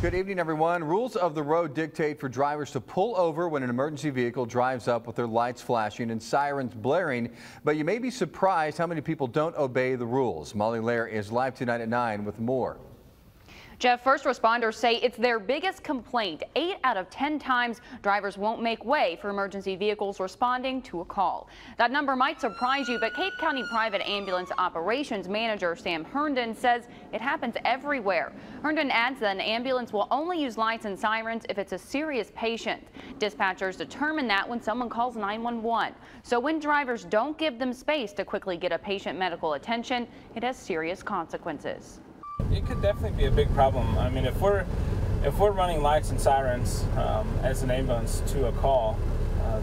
Good evening, everyone. Rules of the road dictate for drivers to pull over when an emergency vehicle drives up with their lights flashing and sirens blaring. But you may be surprised how many people don't obey the rules. Molly Lair is live tonight at 9 with more. Jeff, first responders say it's their biggest complaint. 8 out of 10 times drivers won't make way for emergency vehicles responding to a call. That number might surprise you, but Cape County Private Ambulance Operations Manager Sam Herndon says it happens everywhere. Herndon adds that an ambulance will only use lights and sirens if it's a serious patient. Dispatchers determine that when someone calls 911. So when drivers don't give them space to quickly get a patient medical attention, it has serious consequences. It could definitely be a big problem. I mean, if we're running lights and sirens as an ambulance to a call,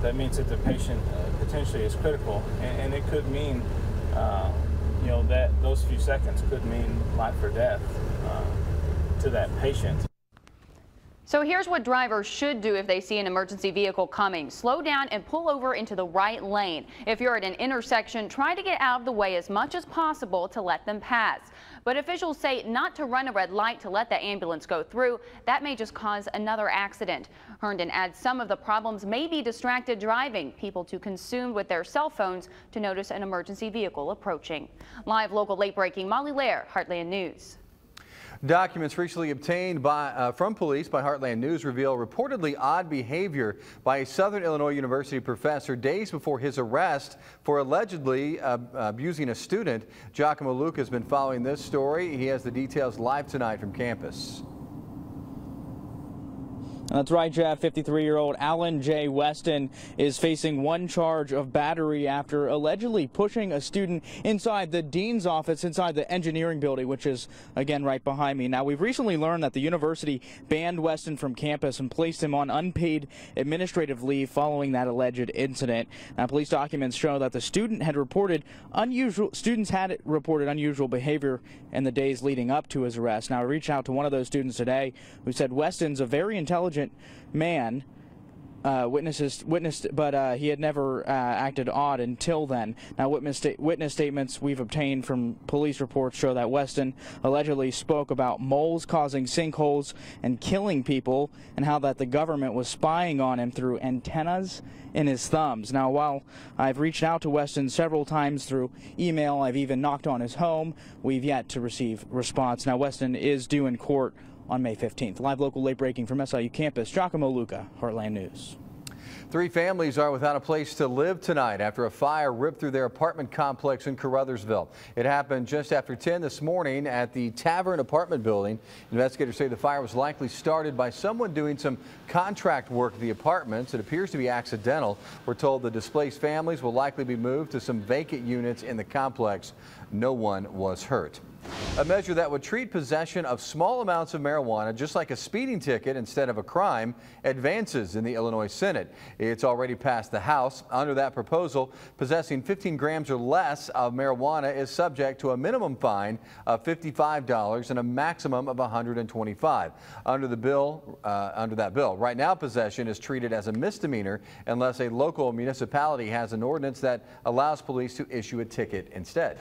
that means that the patient potentially is critical, and it could mean, that those few seconds could mean life or death to that patient. So here's what drivers should do if they see an emergency vehicle coming. Slow down and pull over into the right lane. If you're at an intersection, try to get out of the way as much as possible to let them pass. But officials say not to run a red light to let the ambulance go through. That may just cause another accident. Herndon adds some of the problems may be distracted driving, people too consumed with their cell phones to notice an emergency vehicle approaching. Live local late breaking, Molly Lair, Heartland News. Documents recently obtained from police by Heartland News reveal reportedly odd behavior by a Southern Illinois University professor days before his arrest for allegedly abusing a student. Giacomo Luca has been following this story. He has the details live tonight from campus. That's right, Jeff. 53-year-old Alan J. Weston is facing one charge of battery after allegedly pushing a student inside the dean's office inside the engineering building, which is, again, right behind me. Now, we've recently learned that the university banned Weston from campus and placed him on unpaid administrative leave following that alleged incident. Now, police documents show that the students had reported unusual behavior in the days leading up to his arrest. Now, I reached out to one of those students today who said Weston's a very intelligent man, but he had never acted odd until then. Now, witness statements we've obtained from police reports show that Weston allegedly spoke about moles causing sinkholes and killing people, and how that the government was spying on him through antennas in his thumbs. Now, while I've reached out to Weston several times through email, I've even knocked on his home, we've yet to receive response. Now, Weston is due in court on May 15th. Live local late breaking from SIU campus, Giacomo Luca, Heartland News. 3 families are without a place to live tonight after a fire ripped through their apartment complex in Caruthersville. It happened just after 10 this morning at the Tavern apartment building. Investigators say the fire was likely started by someone doing some contract work at the apartments. It appears to be accidental. We're told the displaced families will likely be moved to some vacant units in the complex. No one was hurt. A measure that would treat possession of small amounts of marijuana just like a speeding ticket instead of a crime advances in the Illinois Senate. It's already passed the House. Under that proposal, possessing 15 grams or less of marijuana is subject to a minimum fine of $55 and a maximum of $125. Under that bill, right now possession is treated as a misdemeanor unless a local municipality has an ordinance that allows police to issue a ticket instead.